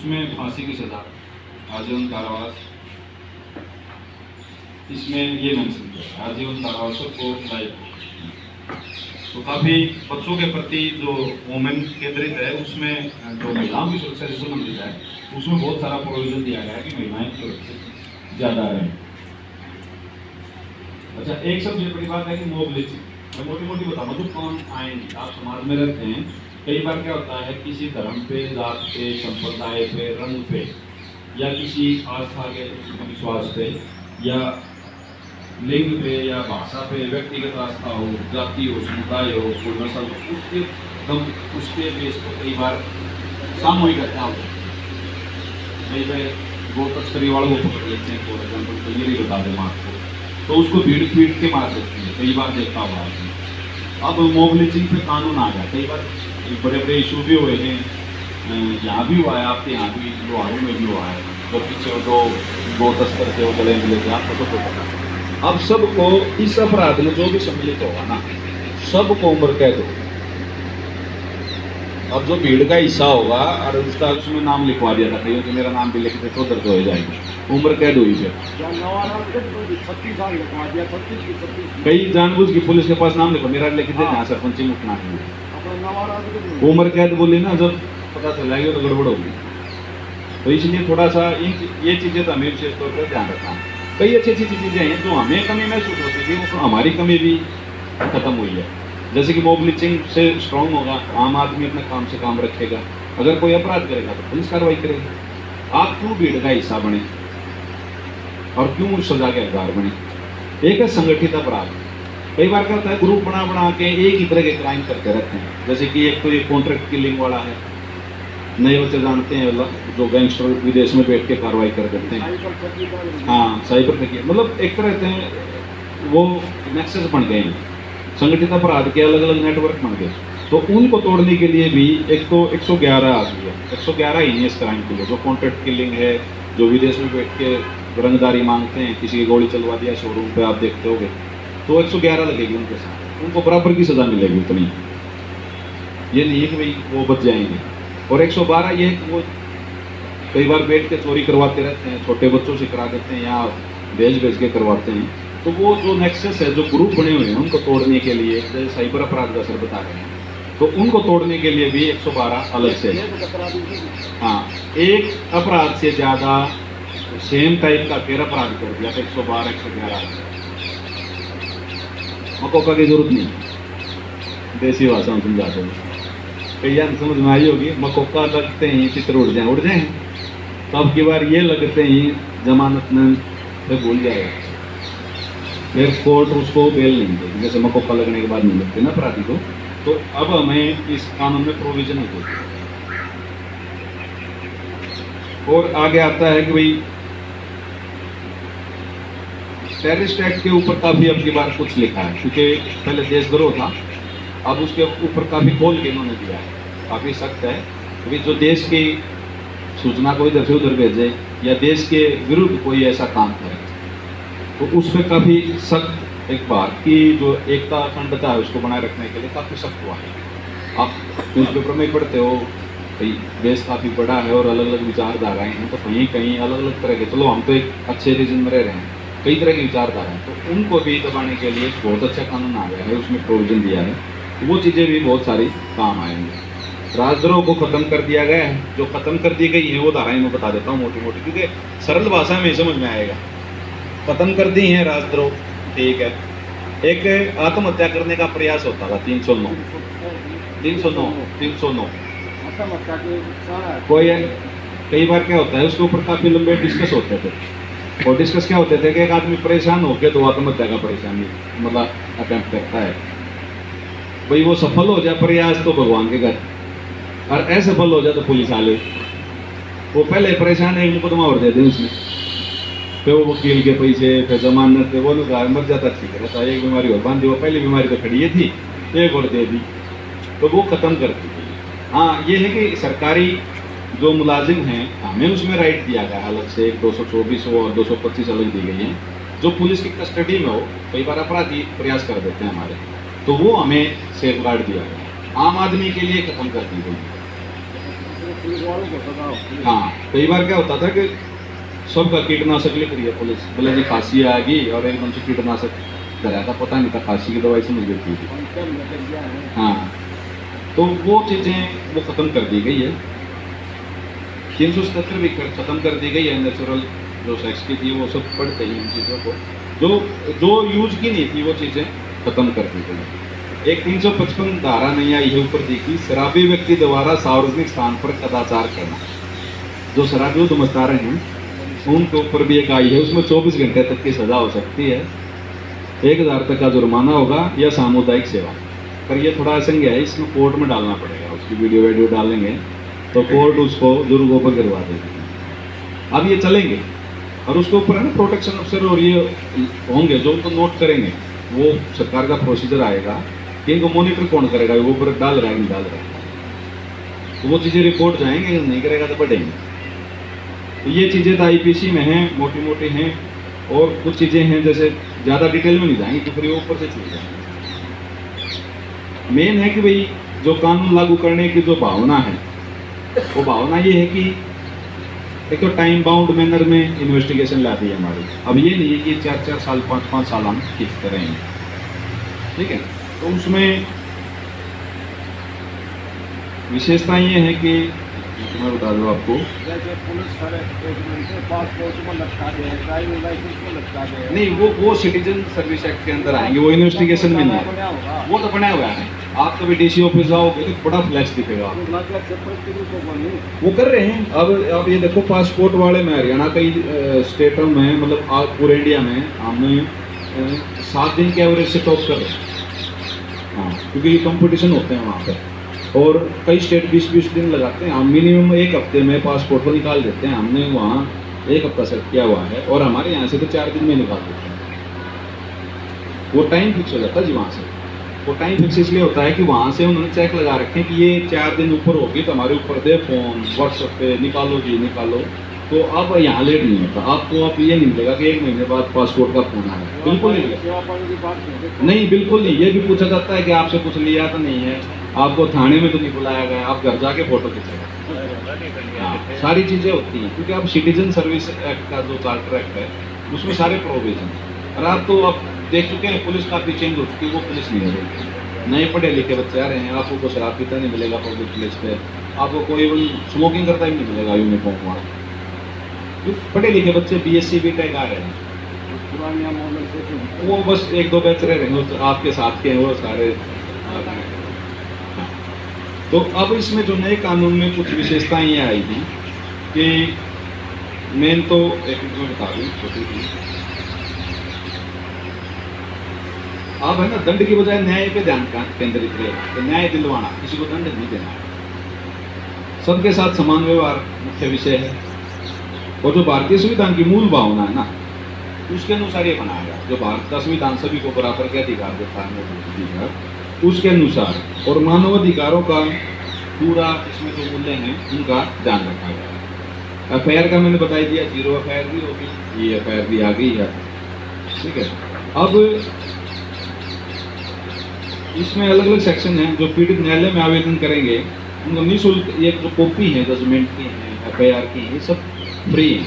उसमें फांसी की सजा, आजीवन कारावास, इसमें ये मेंशन किया है आजीवन कारावास को लाइफ। तो काफ़ी बच्चों के प्रति जो वुमेन केंद्रित है उसमें जो महिलाओं की सुरक्षा से संबंधित है उसमें बहुत सारा प्रोविजन दिया गया है कि महिलाएं सुरक्षित ज़्यादा रहें। अच्छा, एक सबसे बड़ी बात है कि मोबिलिटी, मैं मोटी मोटी बताऊँ जो काम आएंगे, आप समाज में रहते हैं, कई बार क्या होता है किसी धर्म पे, जात पे, संप्रदाय पे, रंग पे या किसी आस्था के विश्वास पे या लिंग पे या भाषा पे, व्यक्तिगत आस्था हो, जाति हो, समुदाय हो, कोई नस्ल हो, उसके बेस पर कई बार सामूहिक हत्या होती है। कई बार गो तस्करी वालों को पकड़ लेते हैं, फॉर एग्जाम्पल तो ये नहीं बता दें आपको, तो उसको भीड़ पीट के मार देते हैं, कई बार देखा हुआ है। अब मोबिलिटी पे कानून आ गया, कई बार बड़े बड़े इशू भी हुए हैं, यहाँ भी हुआ है, आपके यहाँ भी लोहारू में भी हुआ है, तो पीछे दो गो तस्कर थे वो गले मिले थे, आपको तो पता है। अब सबको इस अपराध में जो भी सम्मिलित होगा ना, सबको उम्र कैद हो। अब जो भीड़ का हिस्सा होगा और उसका उसमें नाम लिखवा दिया था, कहीं तो मेरा नाम भी लिख दे तो दर्द हो जाएगी, उम्र कैद हुई फिर। कई जानबूझ की पुलिस के पास नाम लिखो, मेरा लिख दे जहाँ सरपंची मुठना है, उम्र कैद बोली ना, जब पता चल जाएगी तो गड़बड़ होगी। तो इसलिए थोड़ा सा ये चीज़ें तो हमें विशेष तौर पर ध्यान रखना है। कई अच्छी अच्छी चीज़ें हैं जो हमें कमी महसूस होती थी, वो हमारी कमी भी खत्म हुई है। जैसे कि मोबिलिटिंग से स्ट्रांग होगा, आम आदमी अपने काम से काम रखेगा, अगर कोई अपराध करेगा तो पुलिस कार्रवाई करेगी। आप क्यों भीड़ का हिस्सा बने और क्यों सजा के हकदार बने? एक है संगठित अपराध। कई बार क्या होता है, ग्रुप बना बना के एक ही तरह के क्राइम करते रहते हैं। जैसे कि एक तो ये कॉन्ट्रैक्ट किलिंग वाला है, नए बच्चे जानते हैं, जो गैंगस्टर विदेश में बैठ के कार्रवाई कर देते हैं। हाँ, साइबर ठगी, मतलब एक तरह से वो नेक्सस बन गए हैं, संगठित अपराध के अलग अलग नेटवर्क बन गए। तो उनको तोड़ने के लिए भी एक तो 111 आ गई है, 111 ही है इस क्राइम के लिए। जो कॉन्ट्रैक्ट किलिंग है, जो विदेश में बैठ के रंगदारी मांगते हैं, किसी की गोली चलवा दिया शोरूम पे, आप देखते होगे, तो 111 लगेगी उनके साथ, उनको बराबर की सजा मिलेगी उतनी। ये नहीं है कि भाई वो बच जाएंगे। और 112 ये वो कई बार बैठ के चोरी करवाते रहते हैं, छोटे बच्चों से करा देते हैं या भेज के करवाते हैं। तो वो जो नेक्सस है, जो ग्रुप बने हुए हैं, उनको तोड़ने के लिए, जैसे साइबर अपराध का सर बता रहे हैं, तो उनको तोड़ने के लिए भी 112 अलग से। हाँ, एक अपराध से ज़्यादा सेम टाइप का फिर अपराध कर दिया, 112 111। मकोका की जरूरत नहीं, देसी भाषा में समझाते हैं, कई समझ में आई होगी। मकोका लगते ही चित्र उड़ जाए, तो अब की बार ये लगते ही जमानत में भूल जाएगा, फिर कोर्ट उसको बेल नहीं देगी, जैसे मकोका लगने के बाद नहीं लगते ना अपराधी को। तो अब हमें इस कानून में प्रोविजन होती है। और आगे आता है कि भाई टेररिस्ट एक्ट के ऊपर काफ़ी अब की बार कुछ लिखा है, क्योंकि पहले देशद्रोह था, अब उसके ऊपर काफ़ी खोल के इन्होंने दिया है, काफ़ी सख्त है। क्योंकि जो देश की सूचना को इधर से उधर भेजे या देश के विरुद्ध कोई ऐसा काम करे, तो उस पर काफ़ी सख्त, एक बार की जो एकता अखंडता है उसको बनाए रखने के लिए काफ़ी सख्त हुआ है। आप न्यूज़पेपर में पढ़ते हो, भाई देश काफ़ी बड़ा है और अलग अलग विचारधाराएँ हैं, तो कहीं कहीं अलग अलग तरह के, चलो हम तो एक अच्छे रीजन में रह रहे हैं, कई तरह की विचारधारा है, तो उनको भी दबाने के लिए बहुत अच्छा कानून आ गया है, उसमें प्रोविजन दिया है। तो वो चीज़ें भी बहुत सारी काम आएंगी। राजद्रोह को खत्म कर दिया गया है, जो खत्म कर दी गई है वो धाराएं मैं बता देता हूँ मोटी मोटी, क्योंकि सरल भाषा में समझ में आएगा। खत्म कर दी है राजद्रोह, ठीक है। एक आत्महत्या करने का प्रयास होता था, 309 कोई है, कई बार क्या होता है उसके ऊपर काफ़ी लंबे डिस्कस होते थे, और डिस्कस क्या होते थे कि एक आदमी परेशान होकर तो आत्महत्या का परेशानी मतलब अटेम्प्ट करता है, भाई वो सफल हो जाए प्रयास तो भगवान के घर, और असफल हो जाए तो पुलिस वाले, वो पहले परेशान है, मुकदमा और दे दें उसमें, फिर वो वकील के पैसे, फिर जमानत, वो लोग मर जाता, ठीक रहता, एक बीमारी और बांधी, वो पहली बीमारी तो खड़ी थी, एक और दे दी, तो वो खत्म कर दी। हाँ, ये है कि सरकारी जो मुलाजिम हैं, हमें उसमें राइट दिया गया है अलग से, 224 और 225 अलग दी गई हैं। जो पुलिस की कस्टडी में हो, कई बार अपराधी प्रयास कर देते हैं हमारे, तो वो हमें सेफ गार्ड दिया गया, आम आदमी के लिए खत्म कर दी गई। हाँ, कई बार क्या होता था कि सबका कीटनाशक लिख रही है पुलिस, बोले जी खांसी आ गई और एकदम से कीटनाशक डरा था, पता नहीं था खांसी की दवाई समझ गई थी। हाँ, तो वो चीज़ें वो ख़त्म कर दी गई है। 377 भी ख़त्म कर दी गई है। नेचुरल जो सेक्स की थी वो सब पढ़ते ही उन चीज़ों को, जो यूज की नहीं थी वो चीज़ें ख़त्म कर दी गई। एक 355 धारा नहीं आई है ऊपर देखी, शराबी व्यक्ति द्वारा सार्वजनिक स्थान पर कदाचार करना। जो शराबी उद्यमस्तार हैं उनके ऊपर भी एक आई है, उसमें 24 घंटे तक की सज़ा हो सकती है, 1000 तक का जुर्माना होगा या सामुदायिक सेवा। पर ये थोड़ा असंग है, इसमें कोर्ट में डालना पड़ेगा, उसकी वीडियो डालेंगे तो कोर्ट उसको जुर्गों पर गिरवा देगी। अब ये चलेंगे और उसके ऊपर है ना प्रोटेक्शन अफसर और ये होंगे जो उनको नोट करेंगे, वो सरकार का प्रोसीजर आएगा कि इनको मॉनिटर कौन करेगा, वो ऊपर डाल रहा है नहीं डाल रहा है, तो वो चीज़ें रिपोर्ट जाएंगे, नहीं करेगा तो बढ़ेंगे। तो ये चीज़ें तो आईपीसी में हैं, मोटी मोटी हैं, और कुछ चीज़ें हैं जैसे ज़्यादा डिटेल में नहीं जाएंगे तो फिर वो ऊपर से छूट जाएंगे। मेन है कि भाई जो कानून लागू करने की जो भावना है, वो भावना ये है कि एक तो टाइम बाउंड मैनर में इन्वेस्टिगेशन लाती है हमारी। अब ये नहीं है कि 4-4 साल 5-5 साल हम खींचते रहेंगे, ठीक है। तो उसमें विशेषता ये है कि मैं बता दूँ आपको, जैसे पुलिस पासपोर्ट को लटका दे, ड्राइविंग लाइसेंस को लटका दे। नहीं, वो सिटीजन सर्विस एक्ट के अंदर आएंगे, वो इन्वेस्टिगेशन में नहीं है, वो तो बना हुआ है। आप कभी डीसी ऑफिस जाओगे तो बड़ा फ्लैश दिखेगा, वो कर रहे हैं। अब ये देखो पासपोर्ट वाले में हरियाणा कई स्टेटों में, मतलब पूरे इंडिया में हमने 7 दिन के एवरेज से टॉप कर रहे हैं। हाँ, क्योंकि कंपटीशन होते हैं वहाँ पे, और कई स्टेट 20-20 दिन लगाते हैं। हम मिनिमम 1 हफ्ते में पासपोर्ट को निकाल देते हैं। हमने वहाँ 1 हफ्ता सेट किया हुआ है, और हमारे यहाँ से तो 4 दिन में निकाल देते हैं। वो टाइम फिक्स हो जाता है जी वहाँ से। वो टाइम फिक्स इसलिए होता है कि वहाँ से उन्होंने चेक लगा रखे कि ये 4 दिन ऊपर होगी तो हमारे ऊपर दे फोन व्हाट्सएप पे निकालो जी निकालो। तो अब यहाँ लेट नहीं होता, आपको अब ये नहीं मिलेगा कि 1 महीने बाद पासपोर्ट का फोन आया, बिल्कुल नहीं मिलेगा। नहीं, बिल्कुल नहीं। ये भी पूछा जाता है कि आपसे कुछ लिया तो नहीं है, आपको थाने में तो नहीं बुलाया गया, आप घर जाके फोटो खींचेगा। हाँ, सारी चीज़ें होती हैं, क्योंकि अब सिटीजन सर्विस एक्ट का जो चार्टर एक्ट है उसमें सारे प्रोविजन। और आप तो अब देख चुके हैं पुलिस काफ़ी चेंज हो चुकी है, वो पुलिस नहीं है। नए पढ़े लिखे बच्चे आ रहे हैं, आपको शराब पीता नहीं मिलेगा पब्लिक प्लेस पे, आपको कोई स्मोकिंग करता ही नहीं मिलेगा यूनिफॉर्म वहाँ। पढ़े लिखे बच्चे BSc BTech आ रहे हैं, वो बस 1-2 बैच रह रहे हैं आपके साथ के हैं, वो सारे। तो अब इसमें जो नए कानून में कुछ विशेषताएं ये आई थी कि मेन तो एक मैं बता दूँ छोटी सी, अब है ना दंड की बजाय न्याय पे ध्यान केंद्रित रहे, तो न्याय दिलवाना, किसी को दंड नहीं देना, सबके साथ समान व्यवहार मुख्य विषय है। और जो भारतीय संविधान की मूल भावना है ना, उसके अनुसार ये बनाया गया। जो भारत का संविधान सभी को बराबर के अधिकार देता है, उसके अनुसार, और मानवाधिकारों का पूरा इसमें जो मूल्य हैं उनका ध्यान रखा गया। FIR का मैंने बता दिया, 0 FIR भी होगी, ये FIR भी आ गई है, ठीक है। अब इसमें अलग अलग सेक्शन हैं। जो पीड़ित न्यायालय में आवेदन करेंगे उनको निःशुल्क ये जो कॉपी है जजमेंट की है, FIR की, ये सब फ्री है।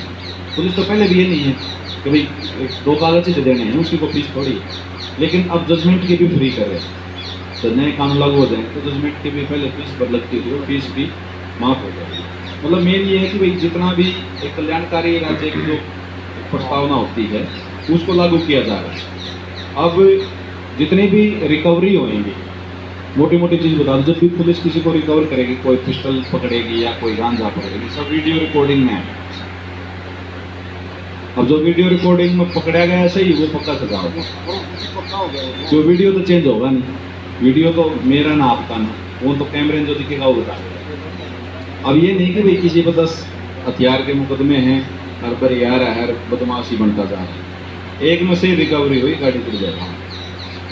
पुलिस तो पहले भी ये नहीं है कि भाई 2 कागज से देने हैं, उसी को फीस थोड़ी, लेकिन अब जजमेंट की भी फ्री कर रहे हैं। तो नए कानून लागू हो जाए तो जजमेंट की भी पहले फीस पर लगती थी, वो फीस भी माफ़ हो जाएगी। मतलब मेन ये है कि भाई जितना भी एक कल्याणकारी राज्य की जो प्रस्तावना होती है उसको लागू किया जा रहा है। अब जितनी भी रिकवरी होएंगी, मोटी मोटी चीज़ बता दो, जब भी पुलिस किसी को रिकवर करेगी, कोई पिस्टल पकड़ेगी या कोई गांजा पकड़ेगी, सब वीडियो रिकॉर्डिंग में है। अब जो वीडियो रिकॉर्डिंग में पकड़ा गया सही, वो पक्का सजा होगा। जो वीडियो तो चेंज होगा नहीं, वीडियो तो मेरा ना आपका ना, वो तो कैमरे में जो दिखेगा वो बता देगा। अब ये नहीं कि भाई किसी पर 10 हथियार के मुकदमे हैं, हर पर आ रहा है, हर बदमाशी बनता जा रहा है। एक में से रिकवरी हुई, गाड़ी टूट जाएगा,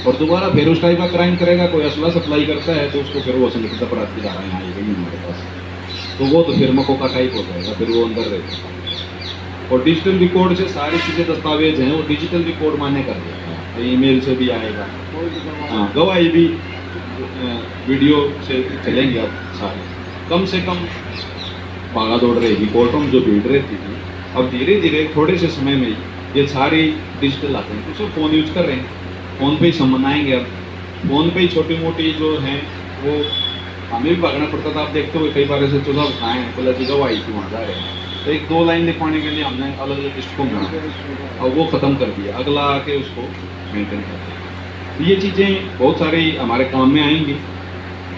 और दोबारा फिर उस टाइप का क्राइम करेगा, कोई असला सप्लाई करता है तो उसको फिर वो संगठित अपराध की धाराएं आई गई हमारे पास, तो वो तो फिर मको का टाइप हो जाएगा, फिर वो अंदर रहेगा। और डिजिटल रिकॉर्ड से सारी चीज़ें दस्तावेज हैं वो डिजिटल रिकॉर्ड मान्य कर देता है, तो ईमेल से भी आएगा। हाँ, गवाही भी वीडियो से चलेंगे अब सारे, कम से कम भागा दौड़ रहेगी, कोर्टों में जो भीड़ रहती थी, अब धीरे धीरे थोड़े से समय में ये सारी डिजिटल आते हैं, तो सब फ़ोन यूज कर रहे हैं, फ़ोन पे ही सब मनाएंगे। अब फ़ोन पे ही छोटी मोटी जो हैं वो हमें भी भागना पड़ता था। आप देखते हुए कई बार ऐसे चुनाव खाए हैं, बोला जी गवा आई थी वहाँ जा रहे हैं, तो एक दो लाइन लिखवाने के लिए हमने अलग अलग लिस्ट को बना और वो ख़त्म कर दिया, अगला आके उसको मेंटेन करते हैं। ये चीज़ें बहुत सारी हमारे काम में आएंगी।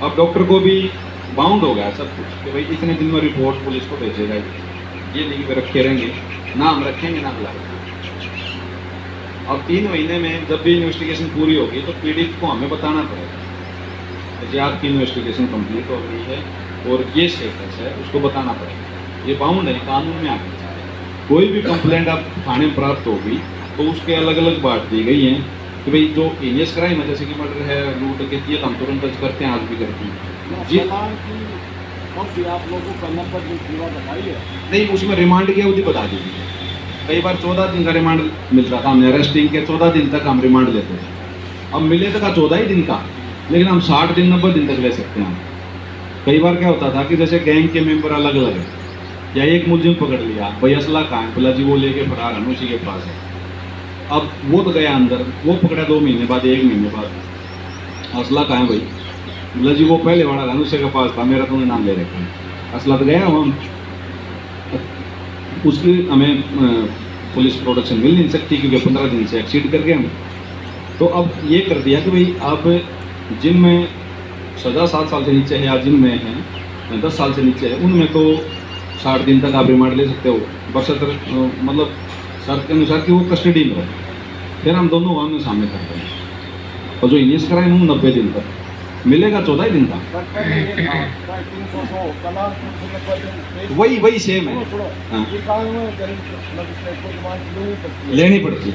अब डॉक्टर को भी बाउंड हो गया सब कुछ कि भाई इतने दिन में रिपोर्ट पुलिस को भेजेगा, ये लिख के रखे रहेंगे, ना हम रखेंगे ना बुलाएंगे। अब 3 महीने में जब भी इन्वेस्टिगेशन पूरी होगी तो पीड़ित को हमें बताना पड़ेगा कि आपकी इन्वेस्टिगेशन कंप्लीट हो गई है और ये स्टेटस है, उसको बताना पड़ेगा। ये बाउंड है, कानून में आगे कोई भी कंप्लेंट आप थाने में प्राप्त होगी तो उसके अलग अलग बात दी गई हैं कि भाई जो हीनियस क्राइम है जैसे कि मर्डर है, लूट डकैती है, हम तुरंत दर्ज करते हैं, आज भी करते हैं जी। आप लोगों का नंबर जो पूरा बताई है नहीं, उसमें रिमांड की अवधि बता दीजिए। कई बार 14 दिन का रिमांड मिलता था, हमने अरेस्टिंग के 14 दिन तक हम रिमांड लेते थे। अब मिले तो 14 ही दिन का, लेकिन हम 60 दिन 90 दिन तक ले सकते हैं। कई बार क्या होता था कि जैसे गैंग के मेंबर अलग अलग है, या एक मुलजिम पकड़ लिया, भाई असला कहाँ है, बोला जी वो लेके फरार है, उसी के पास है। अब वो तो गया अंदर, वो पकड़ा 2 महीने बाद, 1 महीने बाद, असला कहाँ है भाई, बोला जी वो पहले वाला था, उसी के पास था, मेरा तुमने नाम ले रखा है, असला तो गया। हम उसकी हमें पुलिस प्रोटेक्शन मिल नहीं सकती क्योंकि 15 दिन से एक्सीड कर गए हम। तो अब ये कर दिया कि भाई आप जिनमें सज़ा 7 साल से नीचे है या जिनमें है 10 साल से नीचे है, उनमें तो 60 दिन तक आप रिमांड ले सकते हो, बशर्ते मतलब शर्त के अनुसार कि वो कस्टडी में रहे। फिर हम दोनों आमने सामने करते हैं, और जो हीनियस क्राइम है 90 दिन तक मिलेगा, 14 ही दिन का। वही सेम है, हाँ। लेनी पड़ती है,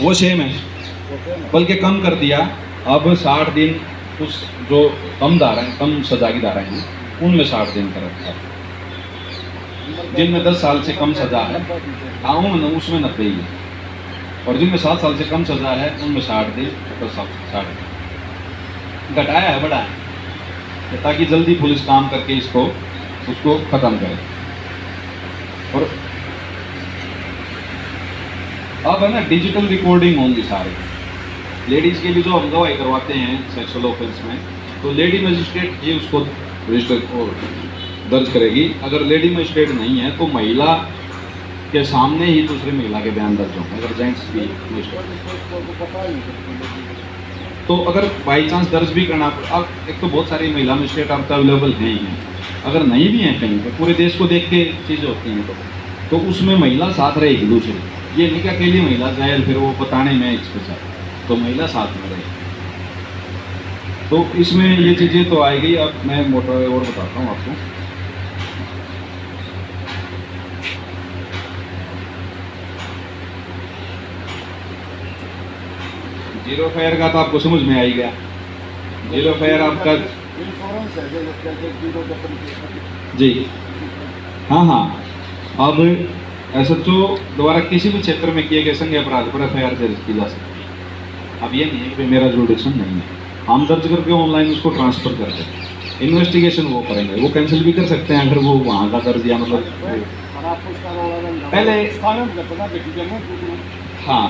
वो सेम है, बल्कि कम कर दिया। अब 60 दिन उस जो कम धारा हैं, कम सजा की धारा हैं, उनमें 60 दिन का रखा है। जिनमें 10 साल से कम सजा है उसमें 90 ही है, और जिनमें 7 साल से कम सजा है उनमें 60 दिन, 10 साल 60 घटाया है, बढ़ाया है, ताकि जल्दी पुलिस काम करके इसको उसको ख़त्म करे। और अब है ना डिजिटल रिकॉर्डिंग होंगी सारे लेडीज़ के लिए, जो हम गवाही करवाते हैं सेक्सुअल ऑफेंस में, तो लेडी मजिस्ट्रेट ही उसको रजिस्टर और दर्ज करेगी। अगर लेडी मजिस्ट्रेट नहीं है तो महिला के सामने ही दूसरी महिला के बयान दर्ज होंगे। अगर जेंट्स भी तो अगर बाई चांस दर्ज भी करना, अब एक तो बहुत सारी महिला मजिस्ट्रेट अब तो अवेलेबल हैं ही हैं, अगर नहीं भी हैं कहीं पे, पूरे देश को देख के चीज़ें होती हैं, तो उसमें महिला साथ रहेगी दूसरी। ये नहीं कि अकेली महिला जाए फिर वो बताने में इसके साथ, तो महिला साथ में रहेगी। तो इसमें ये चीज़ें तो आएगी। अब मैं मोटा और बताता हूँ आपको। जीरो फायर का तो आपको समझ में आ ही गया। जीरो फायर आपका जी, हाँ। अब SHO द्वारा किसी भी क्षेत्र में किए गए संज्ञेय अपराध पर FIR दर्ज की जा सकती है। अब ये नहीं है कि मेरा जुरिडिक्शन नहीं है, हम दर्ज करके ऑनलाइन उसको ट्रांसफर कर दें, इन्वेस्टिगेशन वो करेंगे, वो कैंसिल भी कर सकते हैं अगर वो वहाँ का कर दिया, मतलब पहले हाँ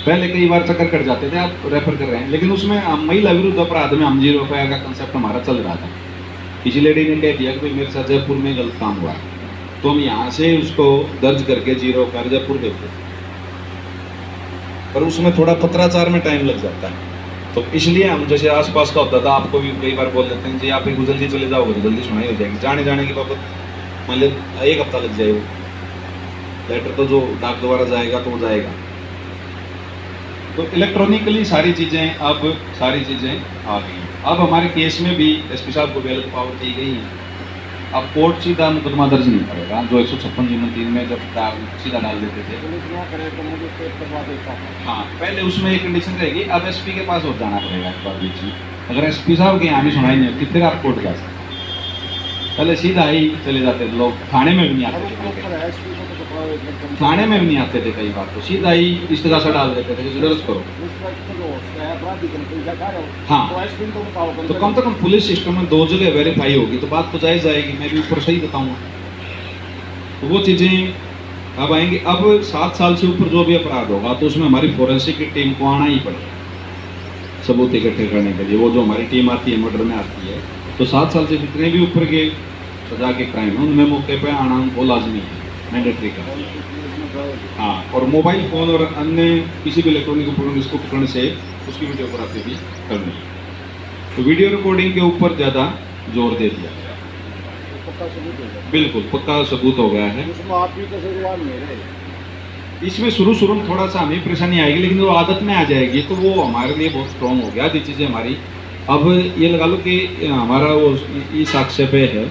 पहले कई बार चक्कर कट जाते थे, आप रेफर कर रहे हैं, लेकिन उसमें हम महिला विरुद्ध अपराध में हम जीरो FIR का कंसेप्ट हमारा चल रहा था। किसी लेडी ने कह दिया कि भाई मेरे साथ जयपुर में गलत काम हुआ, तो हम यहाँ से उसको दर्ज करके जीरो FIR जयपुर देते, पर उसमें थोड़ा पत्राचार में टाइम लग जाता है। तो इसलिए हम जैसे आसपास का होता था, आपको भी कई बार बोल देते हैं जी आप एक जल्दी चले जाओगे तो जल्दी सुनाई हो जाएगी, जाने की बाबत मान लीजिए 1 हफ्ता लग जाएगा, लेटर तो जो डाक द्वारा जाएगा तो वो जाएगा। तो इलेक्ट्रॉनिकली सारी चीज़ें आ गई। अब हमारे केस में भी SP साहब को बेल पावर दी गई है। अब कोर्ट सीधा मुकदमा दर्ज नहीं करेगा, जो 156(3) में जब सीधा डाल देते थे। हाँ, पहले उसमें एक कंडीशन रहेगी, अब SP के पास और जाना पड़ेगा एक बार बीच में। अगर SP साहब के यहाँ भी सुनाई नहीं होती फिर आप कोर्ट जा सकते, पहले सीधा ही चले जाते थे लोग, थाने में भी नहीं आते थे, कई बार तो सीधा ही इस्तेगासा डाल देते थे कि दर्ज करो। अपराधी को पैसा खा रहे हो हाँ। तो आइसक्रीम तो बताओ तो कम से कम पुलिस सिस्टम में 2 जगह वेरीफाई होगी तो बात तो जायज आएगी, मैं भी ऊपर सही बताऊंगा। तो वो चीजें अब आएंगी। अब 7 साल से ऊपर जो भी अपराध होगा तो उसमें हमारी फोरेंसिक की टीम को आना ही पड़ेगा सबूत इकट्ठे करने के लिए। वो जो हमारी टीम आती है मर्डर में आती है, तो 7 साल से जितने भी ऊपर के सजा के क्राइम है उनमें मौके पे आना वो लाजमी है, मैंडेटरी का। हाँ, और मोबाइल फोन और अन्य किसी भी इलेक्ट्रॉनिक उपकरण इसको पकड़ने से उसकी वीडियोग्राफी भी करनी है। तो वीडियो रिकॉर्डिंग के ऊपर ज़्यादा जोर दे दिया गया, पक्का सबूत हो गया। बिल्कुल पक्का सबूत हो गया है। उसमें आप भी कसूरवार मेरे इसमें शुरू में थोड़ा सा हमें परेशानी आएगी, लेकिन वो आदत में आ जाएगी तो वो हमारे लिए बहुत स्ट्रॉन्ग हो गया। ये चीज़ें हमारी अब ये लगा लो कि हमारा वो इस साक्ष्य पे है,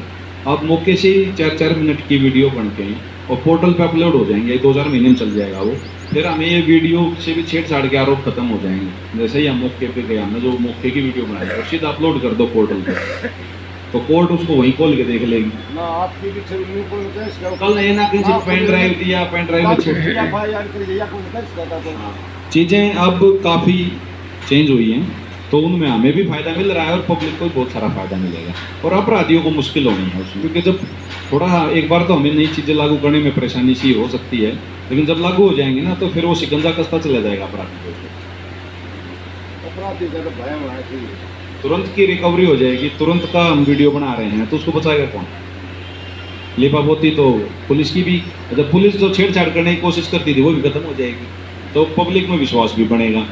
अब मौके से ही 4-4 मिनट की वीडियो बनते हैं और पोर्टल पे अपलोड हो जाएंगे, 2-4 महीने में चल जाएगा वो। फिर हमें ये वीडियो से भी छेड़छाड़ के आरोप खत्म हो जाएंगे। जैसे ही हम मौके पे गए, हमने जो मौके की वीडियो बनाई है सीधा अपलोड कर दो पोर्टल पे, तो कोर्ट उसको वहीं खोल के देख लेगी। ना आपकी भी छवि को केस करो कल ये ना किसी पेन ड्राइव दिया, पेन ड्राइव में छेड़ एफआईआर कर दिया को केस करता तो चीज़ें अब काफ़ी चेंज हुई हैं, तो उनमें हमें भी फ़ायदा मिल रहा है और पब्लिक को भी बहुत सारा फ़ायदा मिलेगा और अपराधियों को मुश्किल होनी है उसमें। क्योंकि जब थोड़ा एक बार तो हमें नई चीज़ें लागू करने में परेशानी सी हो सकती है, लेकिन जब लागू हो जाएंगी ना तो फिर वो शिकंजा कसता चला जाएगा अपराधी को। अपराधी का तो भय होना चाहिए, तुरंत की रिकवरी हो जाएगी। तुरंत का हम वीडियो बना रहे हैं तो उसको बचाएगा कौन? लिपापोती तो पुलिस की भी, जब पुलिस जो छेड़छाड़ करने की कोशिश करती थी वो भी खत्म हो जाएगी, तो पब्लिक में विश्वास भी बढ़ेगा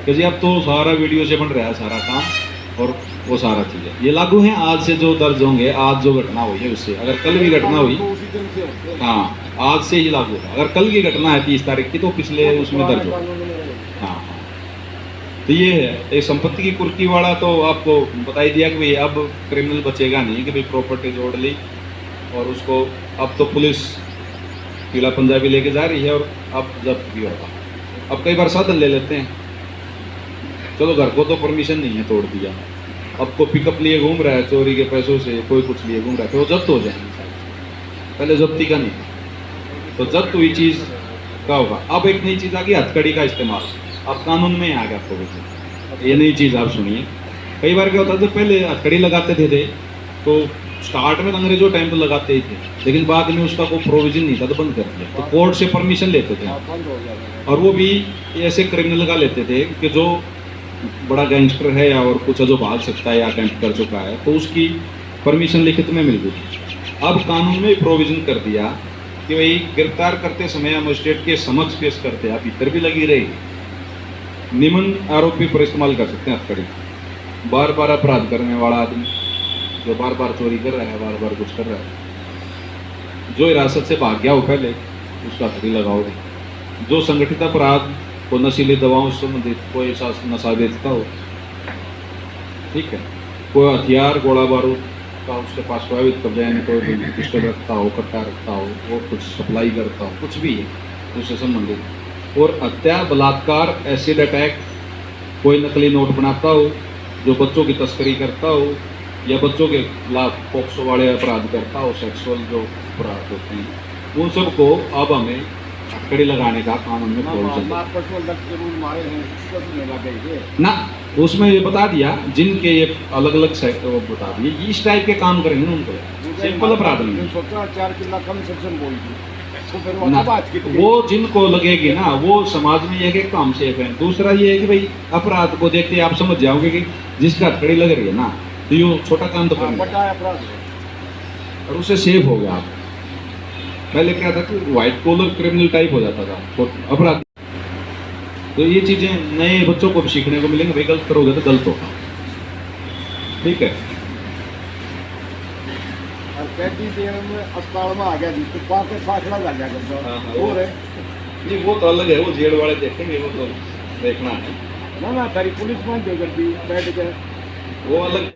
कि जी अब तो सारा वीडियो से बन रहा है सारा काम और वो सारा चीज़ें ये लागू हैं। आज से जो दर्ज होंगे, आज जो घटना हुई है उससे, अगर कल भी घटना हुई, तो उसी दिन से होते हैं। हाँ आज से ही लागू होगा। अगर कल की घटना है 30 तारीख की तो पिछले उसमें दर्ज होगा। कानून में हाँ, तो ये है ये संपत्ति की कुर्की वाला। तो आपको बता ही दिया कि भाई अब क्रिमिनल बचेगा नहीं कि भाई प्रॉपर्टी जोड़ ली और उसको, अब तो पुलिस पीला पंजाबी लेके जा रही है और अब जब्त भी होगा। अब कई बार साधन ले लेते हैं, चलो घर को तो परमिशन नहीं है तोड़ दिया, अब को पिकअप लिए घूम रहा है चोरी के पैसों से, कोई कुछ लिए घूम रहा है, तो वो जब्त हो जाएंगे सारे। पहले जब्ती का नहीं था, तो जब्त हुई चीज़ का होगा। अब एक नई चीज़ आ गई हथकड़ी का इस्तेमाल, अब कानून में आ गया आपको। ये नई चीज़ आप सुनिए। कई बार क्या होता था, पहले हथकड़ी लगाते थे तो स्टार्ट में अंग्रेजों टाइम तो लगाते ही थे, लेकिन बाद में उसका कोई प्रोविजन नहीं था तो बंद कर दिया। तो कोर्ट से परमिशन लेते थे बंद हो जाएगा। और वो भी ऐसे क्रिमिनल लगा लेते थे कि जो बड़ा गैंगस्टर है या और कुछ जो भाग सकता है या अटेम्प्ट कर चुका है, तो उसकी परमिशन लिखित में मिल गई। अब कानून में प्रोविजन कर दिया कि भाई गिरफ्तार करते समय मजिस्ट्रेट के समक्ष पेश करते आप भीतर भी लगी रहेगी। निम्न आरोपी पर इस्तेमाल कर सकते हैं हथकड़ी। बार बार अपराध करने वाला आदमी जो बार बार चोरी कर रहा है, बार बार कुछ कर रहा है, जो हिरासत से भाग गया हो पहले, उसका हथकड़ी लगाओगे। जो संगठित अपराध को नशीली दवाओं से संबंधित कोई ऐसा नशा बेचता हो, ठीक है, कोई हथियार गोला बारूद का उसके पास कोई कब्जा यानी कोई पिस्टल रखता हो, कट्टा रखता हो, वो कुछ सप्लाई करता हो, कुछ भी है उससे संबंधित, और हत्या, बलात्कार, एसिड अटैक, कोई नकली नोट बनाता हो, जो बच्चों की तस्करी करता हो या बच्चों के खिलाफ पॉक्सो वाले अपराध करता हो, सेक्सुअल जो अपराध होते हैं, उन सबको अब हमें हथकड़ी लगाने का कानून में प्रोविजन ना। उसमें ये बता दिया जिनके ये अलग अलग वो बता दिए इस टाइप के काम करेंगे ना उनको, सिंपल अपराध नहीं। 4 किला कम सेक्शन बोल दी तो फिर ना, बात की वो जिनको लगेगी ना वो समाज में एक काम सेफ है। दूसरा ये है कि भाई अपराध को देखते आप समझ जाओगे कि जिसका हथकड़ी लग रही है ना तो ये छोटा काम तो करेंगे बड़ा अपराध और उससे सेफ हो गया आप। पहले क्या था कि व्हाइट कॉलर क्रिमिनल टाइप हो जाता था अपराध। तो ये चीजें नए बच्चों को भी सीखने को मिलेंगे, भाई गलत करोगे तो गलत होगा, ठीक है। और कैदी जेल में अस्पताल में आ गया जी तो पाके फासला लग गया करता और ये वो तो अलग है, वो जेल वाले देखेंगे, वो तो देखना है ना तारी पुलिस में जो करती बैठ के वो अलग।